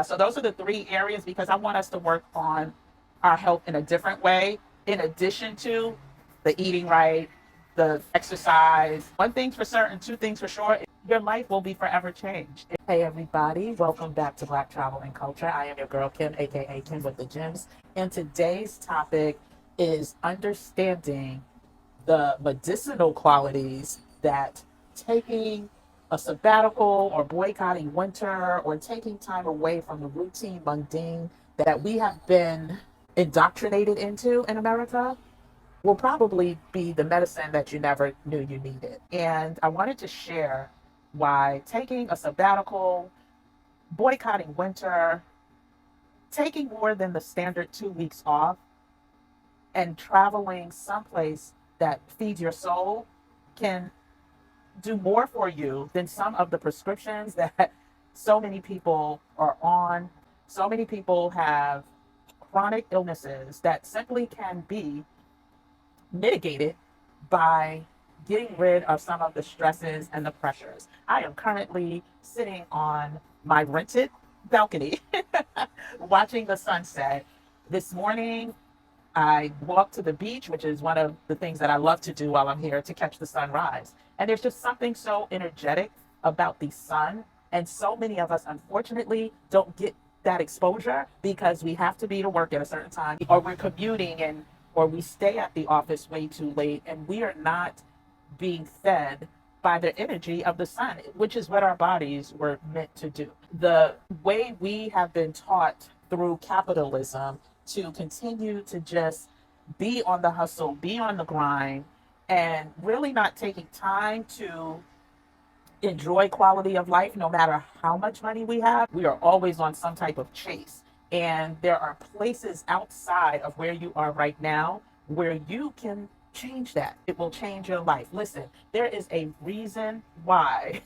So those are the three areas because I want us to work on our health in a different way, in addition to the eating right, the exercise. One thing's for certain, two things for sure, your life will be forever changed. Hey everybody, welcome back to Black Travel and Culture. I am your girl Kim, aka Kim with the Gems. And today's topic is understanding the medicinal qualities that taking a sabbatical or boycotting winter or taking time away from the routine mundane that we have been indoctrinated into in America will probably be the medicine that you never knew you needed. And I wanted to share why taking a sabbatical, boycotting winter, taking more than the standard 2 weeks off, and traveling someplace that feeds your soul can do more for you than some of the prescriptions that so many people are on. So many people have chronic illnesses that simply can be mitigated by getting rid of some of the stresses and the pressures. I am currently sitting on my rented balcony watching the sunset. This morning, I walk to the beach, which is one of the things that I love to do while I'm here to catch the sunrise. And there's just something so energetic about the sun. And so many of us, unfortunately, don't get that exposure because we have to be to work at a certain time, or we're commuting, and or we stay at the office way too late, and we are not being fed by the energy of the sun, which is what our bodies were meant to do. The way we have been taught through capitalism to continue to just be on the hustle, be on the grind, and really not taking time to enjoy quality of life no matter how much money we have. We are always on some type of chase. And there are places outside of where you are right now where you can change that. It will change your life. Listen, there is a reason why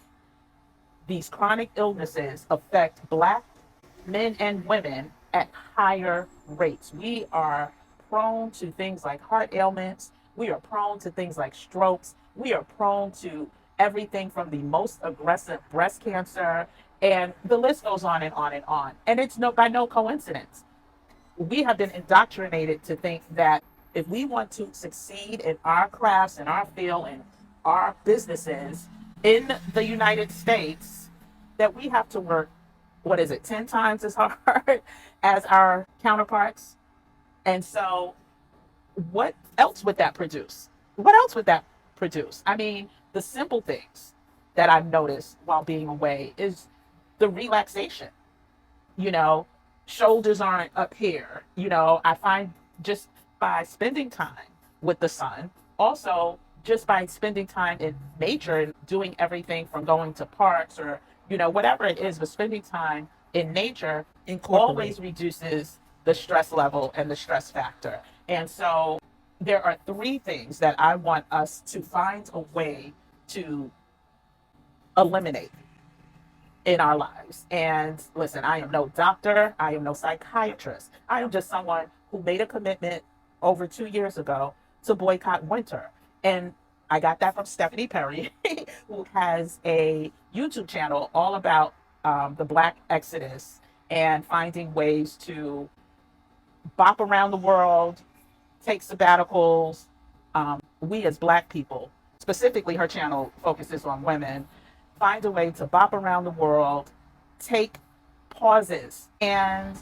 these chronic illnesses affect Black men and women at higher rates. We are prone to things like heart ailments. We are prone to things like strokes. We are prone to everything from the most aggressive breast cancer. And the list goes on and on and on. And it's by no coincidence. We have been indoctrinated to think that if we want to succeed in our crafts, in our field, in our businesses in the United States, that we have to work, what is it, 10 times as hard as our counterparts. And so, what else would that produce? What else would that produce? I mean, the simple things that I've noticed while being away is the relaxation. You know, shoulders aren't up here. I find just by spending time with the sun, also just by spending time in nature and doing everything from going to parks or, whatever it is, but spending time in nature always reduces the stress level and the stress factor. And so there are three things that I want us to find a way to eliminate in our lives. And listen, I am no doctor, I am no psychiatrist. I am just someone who made a commitment over 2 years ago to boycott winter. And I got that from Stephanie Perry, who has a YouTube channel all about the Black Exodus and finding ways to bop around the world, take sabbaticals. We as Black people, specifically her channel focuses on women, find a way to bop around the world, take pauses, and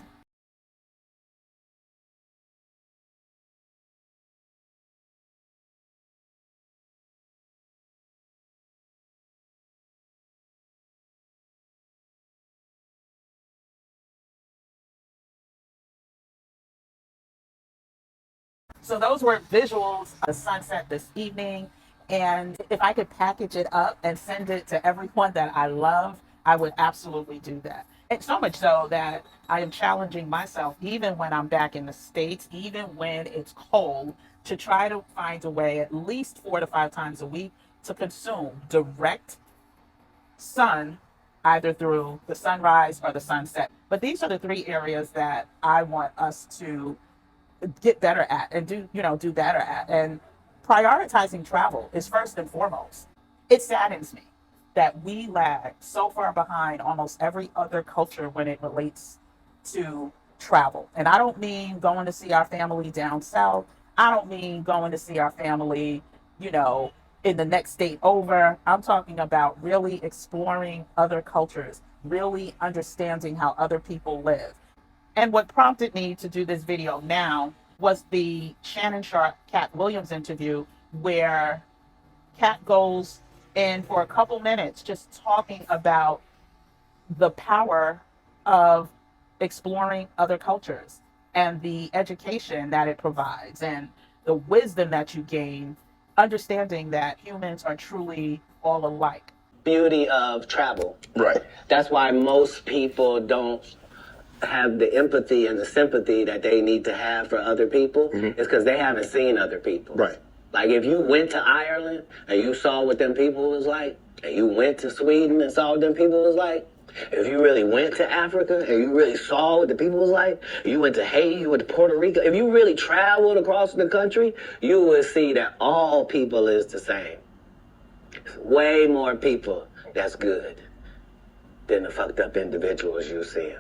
so those were visuals of the sunset this evening. And if I could package it up and send it to everyone that I love, I would absolutely do that. And so much so that I am challenging myself, even when I'm back in the States, even when it's cold, to try to find a way at least 4 to 5 times a week to consume direct sun, either through the sunrise or the sunset. But these are the three areas that I want us to get better at and do better at. And prioritizing travel is first and foremost. It saddens me that we lag so far behind almost every other culture when it relates to travel. And I don't mean going to see our family down south. I don't mean going to see our family, you know, in the next state over. I'm talking about really exploring other cultures, really understanding how other people live. And what prompted me to do this video now was the Shannon Sharp Cat Williams interview, where Cat goes in for a couple minutes just talking about the power of exploring other cultures and the education that it provides and the wisdom that you gain, understanding that humans are truly all alike. Beauty of travel. Right. That's why most people don't have the empathy and the sympathy that they need to have for other people. It's because they haven't seen other people. Right. Like if you went to Ireland and you saw what them people was like, and you went to Sweden and saw what them people was like, if you really went to Africa and you really saw what the people was like, you went to Haiti, you went to Puerto Rico, if you really traveled across the country, you would see that all people is the same. Way more people that's good than the fucked up individuals you seeing.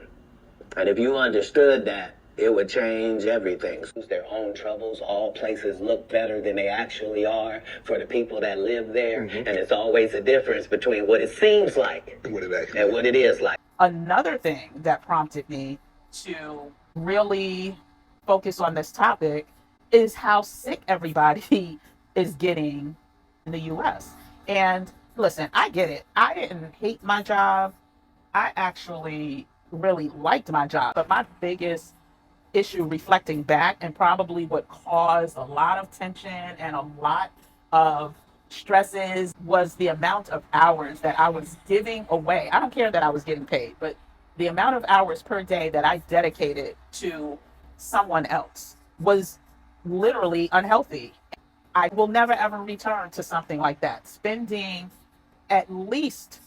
And if you understood that, it would change everything. Their own troubles, all places look better than they actually are for the people that live there. And it's always a difference between what it seems like What it actually and what it is like. Another thing that prompted me to really focus on this topic is how sick everybody is getting in the US. And listen, I get it. I didn't hate my job. I actually really liked my job. But my biggest issue reflecting back, and probably what caused a lot of tension and a lot of stresses, was the amount of hours that I was giving away. I don't care that I was getting paid, but the amount of hours per day that I dedicated to someone else was literally unhealthy. I will never ever return to something like that. Spending at least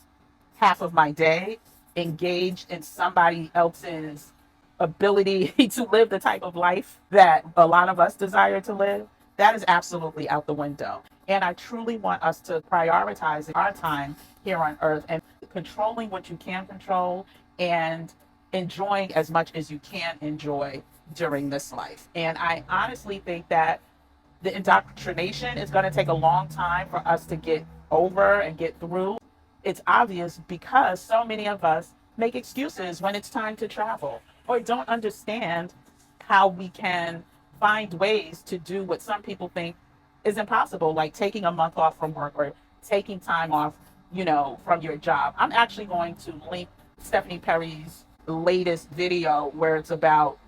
half of my day engaged in somebody else's ability to live the type of life that a lot of us desire to live, that is absolutely out the window. And I truly want us to prioritize our time here on earth and controlling what you can control and enjoying as much as you can enjoy during this life. And I honestly think that the indoctrination is going to take a long time for us to get over and get through. It's obvious because so many of us make excuses when it's time to travel, or don't understand how we can find ways to do what some people think is impossible, like taking a month off from work or taking time off, from your job. I'm actually going to link Stephanie Perry's latest video where it's about,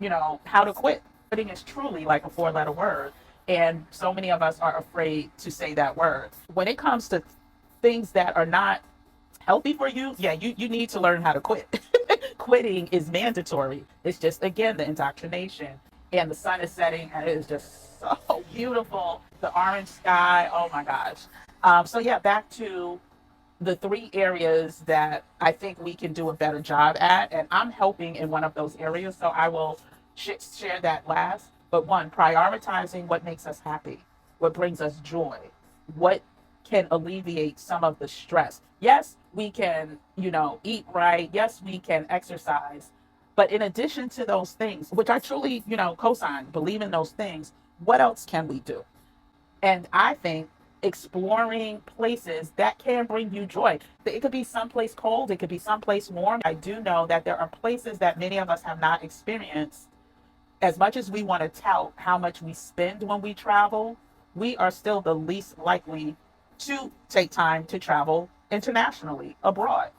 how to quit. Quitting is truly like a 4-letter word. And so many of us are afraid to say that word. When it comes to things that are not healthy for you, you need to learn how to quit. Quitting is mandatory. It's just, again, the indoctrination. And the sun is setting and it is just so beautiful. The orange sky, oh my gosh. Back to the 3 areas that I think we can do a better job at. And I'm helping in one of those areas, so I will share that last. But 1, prioritizing what makes us happy, what brings us joy, what can alleviate some of the stress. Yes, we can, eat right. Yes, we can exercise. But in addition to those things, which I truly, co-sign, believe in those things, what else can we do? And I think exploring places that can bring you joy. It could be someplace cold. It could be someplace warm. I do know that there are places that many of us have not experienced. As much as we want to tout how much we spend when we travel, we are still the least likely to take time to travel internationally, abroad.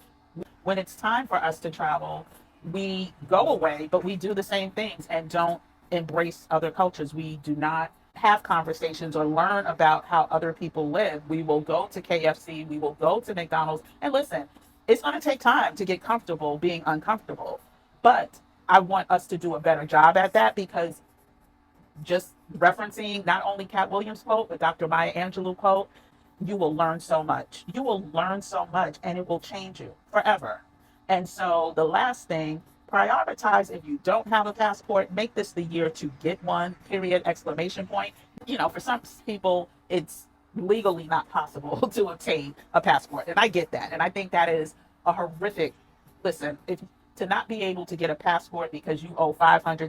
When it's time for us to travel, we go away, but we do the same things and don't embrace other cultures. We do not have conversations or learn about how other people live. We will go to KFC, we will go to McDonald's, and listen, it's going to take time to get comfortable being uncomfortable. But I want us to do a better job at that, because just referencing not only Cat Williams' quote, but Dr. Maya Angelou quote, you will learn so much. You will learn so much, and it will change you forever. And so the last thing, prioritize. If you don't have a passport, make this the year to get one, period, exclamation point. For some people, it's legally not possible to obtain a passport. And I get that. And I think that is a horrific, listen, if to not be able to get a passport because you owe $500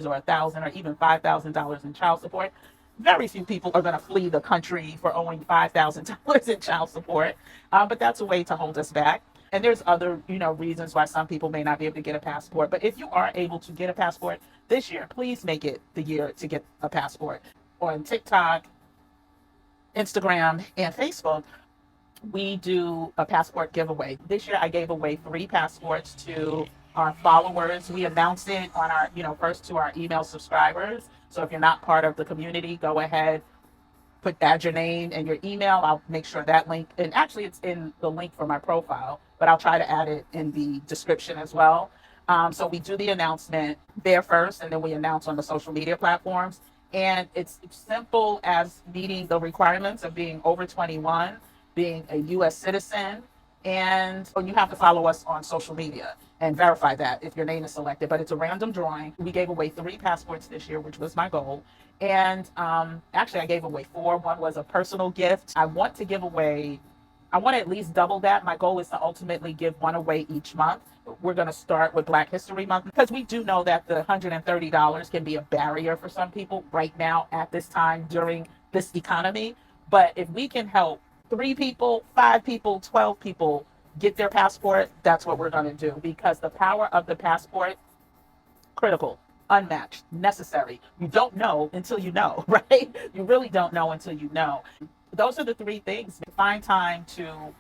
or $1,000 or even $5,000 in child support, very few people are going to flee the country for owing $5,000 in child support. But that's a way to hold us back. And there's other, reasons why some people may not be able to get a passport. But if you are able to get a passport this year, please make it the year to get a passport. On TikTok, Instagram, and Facebook, we do a passport giveaway. This year I gave away 3 passports to our followers. We announced it on our, first to our email subscribers. So if you're not part of the community, go ahead, add your name and your email. I'll make sure that link, and actually it's in the link for my profile, but I'll try to add it in the description as well. So we do the announcement there first, and then we announce on the social media platforms. And it's simple as meeting the requirements of being over 21, being a U.S. citizen, and you have to follow us on social media and verify that if your name is selected. But it's a random drawing. We gave away 3 passports this year, which was my goal. And actually, I gave away 4. One was a personal gift. I want to at least double that. My goal is to ultimately give one away each month. We're going to start with Black History Month because we do know that the $130 can be a barrier for some people right now at this time during this economy. But if we can help 3 people, 5 people, 12 people get their passport, that's what we're going to do, because the power of the passport, critical, unmatched, necessary. You don't know until you know, right? You really don't know until you know. Those are the 3 things. Find time to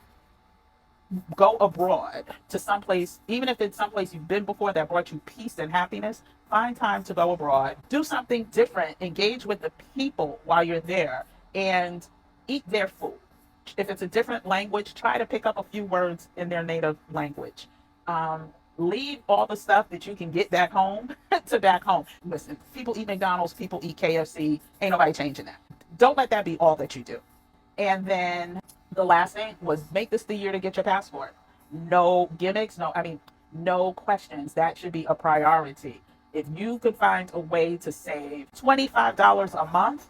go abroad to someplace, even if it's someplace you've been before that brought you peace and happiness. Find time to go abroad, do something different, engage with the people while you're there, and eat their food. If it's a different language, try to pick up a few words in their native language. Leave all the stuff that you can get back home to back home. Listen, people eat McDonald's, people eat KFC. Ain't nobody changing that. Don't let that be all that you do. And then the last thing was make this the year to get your passport. No gimmicks, no questions. That should be a priority. If you could find a way to save $25 a month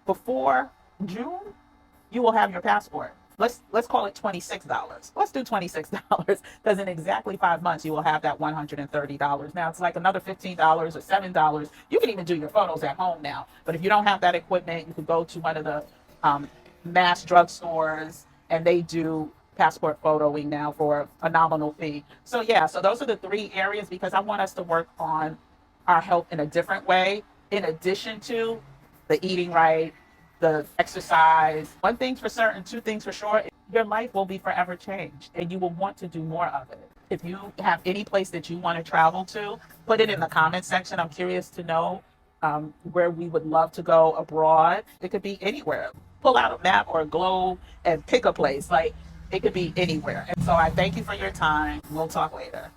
before June, you will have your passport. Let's call it $26. Let's do $26 because in exactly 5 months you will have that $130. Now it's like another $15 or $7. You can even do your photos at home now. But if you don't have that equipment, you could go to one of the mass drugstores, and they do passport photoing now for a nominal fee. So those are the 3 areas, because I want us to work on our health in a different way, in addition to the eating right, the exercise. 1 thing's for certain, 2 things for sure, your life will be forever changed and you will want to do more of it. If you have any place that you want to travel to, put it in the comment section. I'm curious to know where we would love to go abroad. It could be anywhere. Pull out a map or a globe and pick a place. Like, it could be anywhere. And so I thank you for your time. We'll talk later.